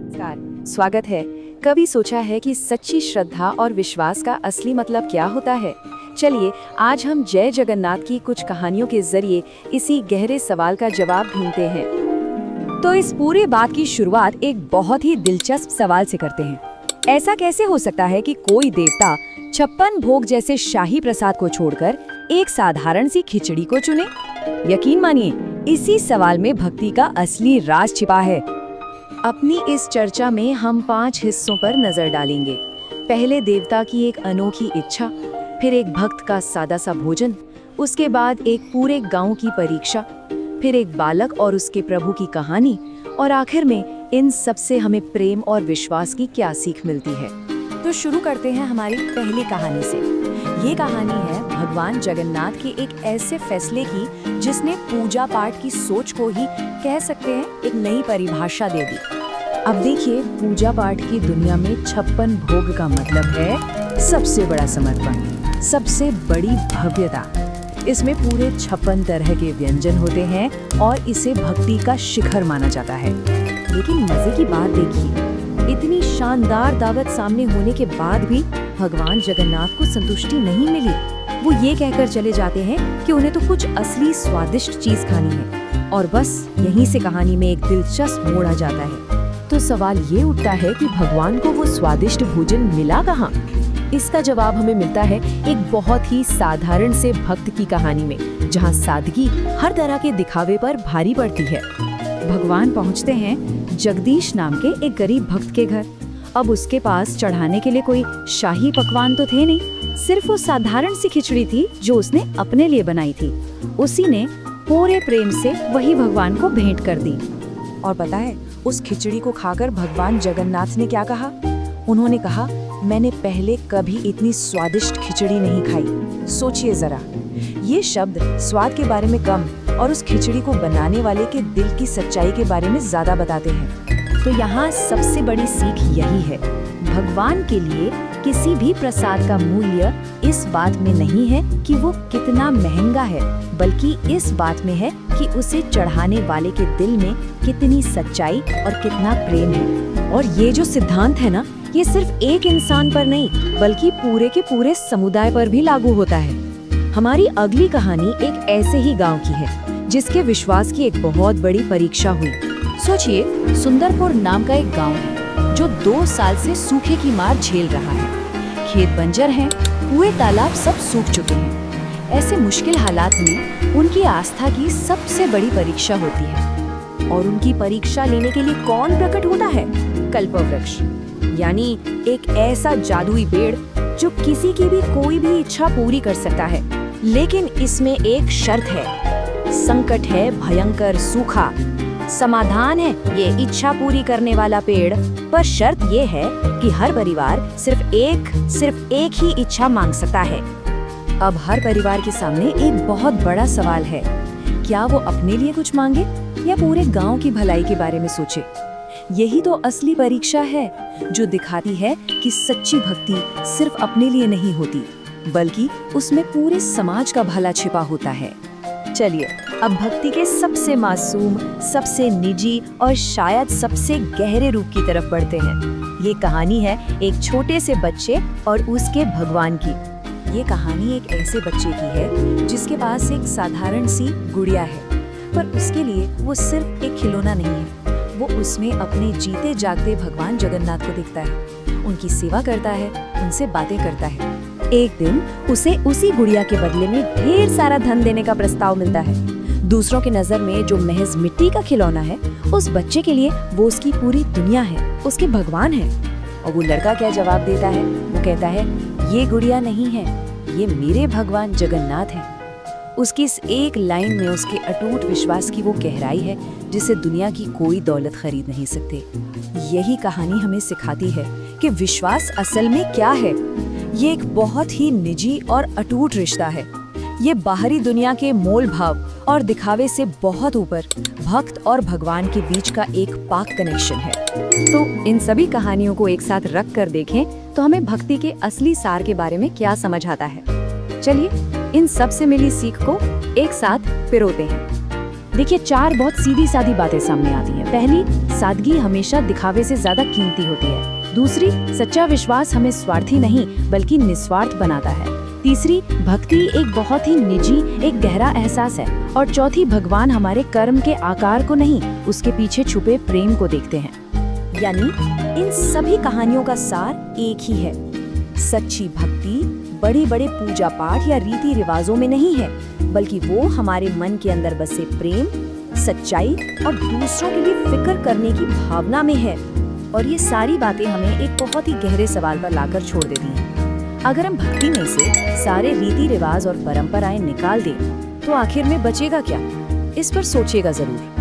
नमस्कार, स्वागत है। कभी सोचा है कि सच्ची श्रद्धा और विश्वास का असली मतलब क्या होता है? चलिए आज हम जय जगन्नाथ की कुछ कहानियों के जरिए इसी गहरे सवाल का जवाब ढूंढते हैं। तो इस पूरे बात की शुरुआत एक बहुत ही दिलचस्प सवाल से करते हैं। ऐसा कैसे हो सकता है कि कोई देवता 56 भोग जैसे शाही प्रसाद को छोड़कर एक साधारण सी खिचड़ी को चुने? यकीन मानिए, इसी सवाल में भक्ति का असली राज छिपा है। अपनी इस चर्चा में हम 5 हिस्सों पर नजर डालेंगे। पहले देवता की एक अनोखी इच्छा, फिर एक भक्त का सादा सा भोजन, उसके बाद एक पूरे गांव की परीक्षा, फिर एक बालक और उसके प्रभु की कहानी, और आखिर में इन सब से हमें प्रेम और विश्वास की क्या सीख मिलती है। तो शुरू करते हैं हमारी पहली कहानी से। ये कहानी है भगवान जगन्नाथ के एक ऐसे फैसले की जिसने पूजा पाठ की सोच को ही कह सकते हैं एक नई परिभाषा दे दी। अब देखिए, पूजा पाठ की दुनिया में 56 भोग का मतलब है सबसे बड़ा समर्पण, सबसे बड़ी भव्यता। इसमें पूरे 56 तरह के व्यंजन होते हैं और इसे भक्ति का शिखर माना जाता है। लेकिन मजे की बात देखिए, इतनी शानदार दावत सामने होने के बाद भी भगवान जगन्नाथ को संतुष्टि नहीं मिली। वो ये कहकर चले जाते हैं कि उन्हें तो कुछ असली स्वादिष्ट चीज खानी है, और बस यहीं से कहानी में एक दिलचस्प मोड़ आ जाता है। तो सवाल ये उठता है कि भगवान को वो स्वादिष्ट भोजन मिला कहाँ? इसका जवाब हमें मिलता है एक बहुत ही साधारण से भक्त की कहानी में, जहाँ सादगी हर तरह के दिखावे पर भारी पड़ती है। भगवान पहुँचते हैं जगदीश नाम के एक गरीब भक्त के घर। अब उसके पास चढ़ाने के लिए कोई शाही पकवान तो थे नहीं, सिर्फ वो साधारण सी खिचड़ी थी जो उसने अपने लिए बनाई थी। उसी ने पूरे प्रेम से वही भगवान को भेंट कर दी। और पता है, उस खिचड़ी को खाकर भगवान जगन्नाथ ने क्या कहा? उन्होंने कहा, मैंने पहले कभी इतनी स्वादिष्ट खिचड़ी नहीं खाई। सोचिए जरा, ये शब्द स्वाद के बारे में कम और उस खिचड़ी को बनाने वाले के दिल की सच्चाई के बारे में ज्यादा बताते हैं। तो यहाँ सबसे बड़ी सीख यही है, भगवान के लिए किसी भी प्रसाद का मूल्य इस बात में नहीं है कि वो कितना महंगा है, बल्कि इस बात में है कि उसे चढ़ाने वाले के दिल में कितनी सच्चाई और कितना प्रेम है। और ये जो सिद्धांत है ना, ये सिर्फ एक इंसान पर नहीं, बल्कि पूरे के पूरे समुदाय पर भी लागू होता है। हमारी अगली कहानी एक ऐसे ही गांव की है जिसके विश्वास की एक बहुत बड़ी परीक्षा हुई। सोचिए, सुंदरपुर नाम का एक गांव है जो 2 साल से सूखे की मार झेल रहा है। खेत बंजर हैं, कुएं तालाब सब सूख चुके हैं। ऐसे मुश्किल हालात में उनकी आस्था की सबसे बड़ी परीक्षा होती है। और उनकी परीक्षा लेने के लिए कौन प्रकट होता है? कल्पवृक्ष, यानी एक ऐसा जादुई पेड़ जो किसी की भी कोई भी इच्छा पूरी कर सकता है। लेकिन इसमें एक शर्त है, संकट है भयंकर सूखा, समाधान है ये इच्छा पूरी करने वाला पेड़, पर शर्त ये है कि हर परिवार सिर्फ एक ही इच्छा मांग सकता है। अब हर परिवार के सामने एक बहुत बड़ा सवाल है, क्या वो अपने लिए कुछ मांगे या पूरे गांव की भलाई के बारे में सोचे? यही तो असली परीक्षा है, जो दिखाती है कि सच्ची भक्ति सिर्फ अपने लिए नहीं होती, बल्कि उसमें पूरे समाज का भला छिपा होता है। चलिए अब भक्ति के सबसे मासूम, सबसे निजी और शायद सबसे गहरे रूप की तरफ बढ़ते हैं। ये कहानी है एक छोटे से बच्चे और उसके भगवान की। ये कहानी एक ऐसे बच्चे की है जिसके पास एक साधारण सी गुड़िया है, पर उसके लिए वो सिर्फ एक खिलौना नहीं है। वो उसमें अपने जीते जागते भगवान जगन्नाथ को देखता है, उनकी सेवा करता है, उनसे बातें करता है। एक दिन उसे उसी गुड़िया के बदले में ढेर सारा धन देने का प्रस्ताव मिलता है। दूसरों की नजर में जो महज मिट्टी का खिलौना है, उस बच्चे के लिए वो उसकी पूरी दुनिया है, उसके भगवान है। और वो लड़का क्या जवाब देता है? वो कहता है, ये गुड़िया नहीं है, ये मेरे भगवान जगन्नाथ है। उसकी इस एक लाइन में उसके अटूट विश्वास की वो गहराई है जिसे दुनिया की कोई दौलत खरीद नहीं सकते। यही कहानी हमें सिखाती है कि विश्वास असल में क्या है। ये एक बहुत ही निजी और अटूट रिश्ता है। ये बाहरी दुनिया के मोल भाव और दिखावे से बहुत ऊपर भक्त और भगवान के बीच का एक पाक कनेक्शन है। तो इन सभी कहानियों को एक साथ रख कर देखें तो हमें भक्ति के असली सार के बारे में क्या समझ आता है। चलिए इन सब से मिली सीख को एक साथ पिरोते हैं। देखिए, 4 बहुत सीधी सादी बातें सामने आती हैं। पहली, सादगी हमेशा दिखावे से ज्यादा कीमती होती है। दूसरी, सच्चा विश्वास हमें स्वार्थी नहीं बल्कि निस्वार्थ बनाता है। तीसरी, भक्ति एक बहुत ही निजी, एक गहरा एहसास है। और चौथी, भगवान हमारे कर्म के आकार को नहीं, उसके पीछे छुपे प्रेम को देखते हैं। यानी इन सभी कहानियों का सार एक ही है। सच्ची भक्ति बड़े बड़े पूजा पाठ या रीति रिवाजों में नहीं है, बल्कि वो हमारे मन के अंदर बसे प्रेम, सच्चाई और दूसरों के लिए फिक्र करने की भावना में है। और ये सारी बातें हमें एक बहुत ही गहरे सवाल पर लाकर छोड़ देती हैं। अगर हम भक्ति में से सारे रीति रिवाज और परंपराएं निकाल दें, तो आखिर में बचेगा क्या? इस पर सोचिएगा जरूर।